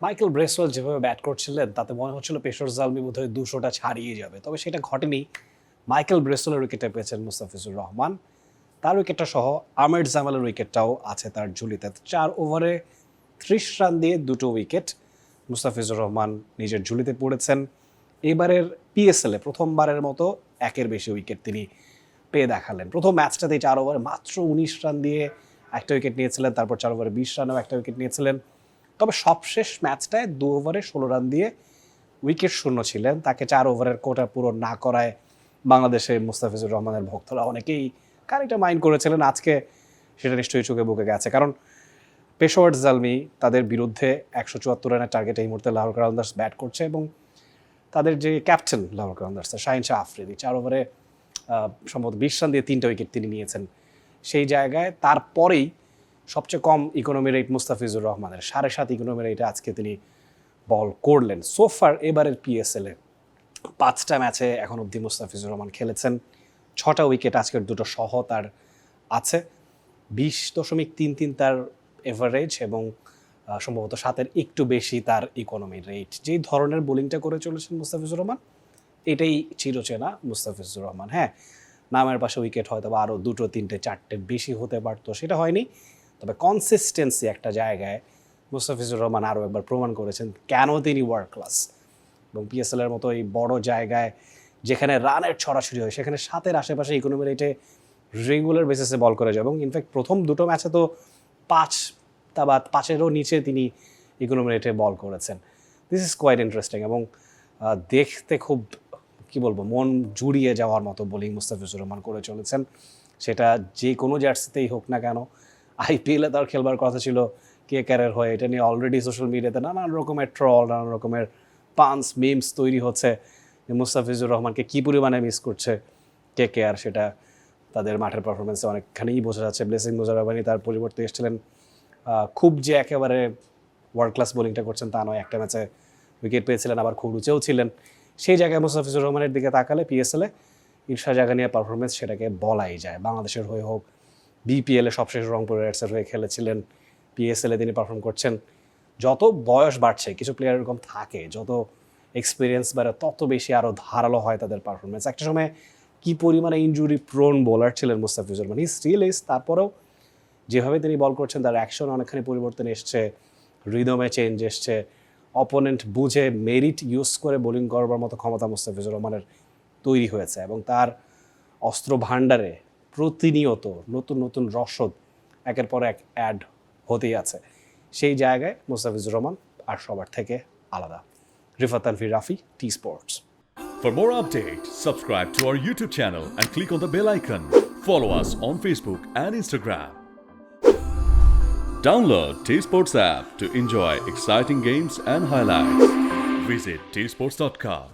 Michael Bracewell যেভাবে bat করছিলেন তাতে মনে হচ্ছিল পেশর জালমি বোধহয় 200টা ছাড়িয়ে যাবে, তবে সেটা ঘটেনি। মাইকেল ব্রেসওয়েলের উইকেটে পেয়েছেন মুস্তাফিজুর রহমান, তার উইকেটটা সহ আমির জামালের উইকেটটাও আছে তার ঝুলিতে। 4 ওভারে 30 রান দিয়ে 2টো উইকেট মুস্তাফিজুর রহমান নিজের ঝুলিতে পড়েছেন। এবারের পিএসএলে প্রথমবারের মতো একের বেশি উইকেট তিনি পেয়ে দেখালেন। প্রথম ম্যাচটাতেই 4 ওভারে মাত্র 19 রান দিয়ে একটা উইকেট নিয়েছিলেন, তারপর 4 ওভারে 20 রানেও একটা উইকেট নিয়েছিলেন। তবে সবশেষ ম্যাচটায় 2 ওভারে 16 রান দিয়ে উইকেট শূন্য ছিলেন। তাকে 4 ওভারের কোটা পূরণ না করায় বাংলাদেশে মুস্তাফিজুর রহমানের ভক্তরা অনেকেই খানিকটা মাইন্ড করেছিলেন। আজকে সেটা নিশ্চয়ই চোখে বুকে গেছে, কারণ পেশোয়ার জালমি তাদের বিরুদ্ধে 174 রানের টার্গেট এই মুহূর্তে লাহোর কালান্দার্স ব্যাট করছে, এবং তাদের যে ক্যাপ্টেন লাহোর কালান্দার্স শাহিন শাহ আফ্রিদি 4 ওভারে সম্ভবত 20 রান দিয়ে 3টা উইকেট তিনি নিয়েছেন। সেই জায়গায় তারপরেই সবচেয়ে কম ইকোনমি রেট মুস্তাফিজুর রহমানের 7.5 ইকোনমি রেটে আজকে তিনি বল করলেন। সোফার এবারের পিএসএলে 5টা ম্যাচে এখন অবধি মুস্তাফিজুর রহমান খেলেছেন, 6টা উইকেট আজকের 2টো সহ তার আছে। 20.33 তার এভারেজ, এবং সম্ভবত 7-এর একটু বেশি তার ইকোনমি রেট। যেই ধরনের বোলিংটা করে চলেছেন মুস্তাফিজুর রহমান, এটাই চিরচেনা মুস্তাফিজুর রহমান। হ্যাঁ, নামের পাশে উইকেট হয়তো বা আরও 2, 3, 4টে বেশি হতে পারতো, সেটা হয়নি। তবে কনসিস্টেন্সি একটা জায়গায় মুস্তাফিজুর রহমান আরও একবার প্রমাণ করেছেন কেন তিনি ওয়ার্ল্ড ক্লাস। এবং পিএসএলের মতো এই বড় জায়গায় যেখানে রানের ছড়াছড়ি হয়, সেখানে 7-এর আশেপাশে ইকোনমি রেটে রেগুলার বেসিসে বল করে যায়। এবং ইনফ্যাক্ট প্রথম 2টো ম্যাচে তো 5-5-এরও নিচে তিনি ইকোনমি রেটে বল করেছেন। দিস ইজ কোয়াইট ইন্টারেস্টিং, এবং দেখতে খুব কি বলবো মন জুড়িয়ে যাওয়ার মতো বোলিং মুস্তাফিজুর রহমান করে চলেছেন। সেটা যে কোনো জার্সিতেই হোক না কেন। আইপিএলে তার খেলবার কথা ছিল কেকেআরের হয়ে, এটা নিয়ে অলরেডি সোশ্যাল মিডিয়াতে নানান রকমের ট্রল, নানান রকমের পাঞ্চ মিমস তৈরি হচ্ছে যে মুস্তাফিজুর রহমানকে কী পরিমাণে মিস করছে কেকেআর। সেটা তাদের মাঠের পারফরমেন্সে অনেকখানেই বোঝা যাচ্ছে। ব্লেসিং মুজারাবানি তার পরিবর্তে এসেছিলেন, খুব যে একেবারে ওয়ার্ল্ড ক্লাস বোলিংটা করছেন তা নয়, একটা ম্যাচে উইকেট পেয়েছিলেন, আবার খুব রুচেও ছিলেন। সেই জায়গায় মুস্তাফিজুর রহমানের দিকে তাকালে পিএসএলে ঈর্ষা জাগানিয়া পারফরমেন্স সেটাকে বলাই যায়। বাংলাদেশের হয়ে হোক, বিপিএলে সবশেষ রংপুর রাইডার্সের হয়ে খেলেছিলেন, পিএসএলে তিনি পারফর্ম করছেন। যত বয়স বাড়ছে কিছু প্লেয়ার এরকম থাকে, যত এক্সপিরিয়েন্স বাড়ে তত বেশি আরও ধারালো হয় তাদের পারফরমেন্স। একটা সময় কী পরিমাণে ইনজুরি প্রোন বোলার ছিলেন Mustafizur Rahman, he still is. তারপরেও যেভাবে তিনি বল করছেন তার অ্যাকশন অনেকখানি পরিবর্তন এসছে, রিদমে চেঞ্জ এসছে, অপোনেন্ট বুঝে মেরিট ইউজ করে বোলিং করবার মতো ক্ষমতা মুস্তাফিজুর রহমানের তৈরি হয়েছে, এবং তার অস্ত্র ভাণ্ডারে প্রতিনিয়ত নতুন নতুন রসদ একের পর এক অ্যাড হতেই আছে। সেই জায়গায় মুস্তাফিজুর রহমান আর সবার থেকে আলাদা। Rifat Tanvir Rafi, T Sports. For more updates, subscribe to our YouTube channel and click on the bell icon. Follow us on Facebook and Instagram. Download T Sports app to enjoy exciting games and highlights. Visit tsports.com.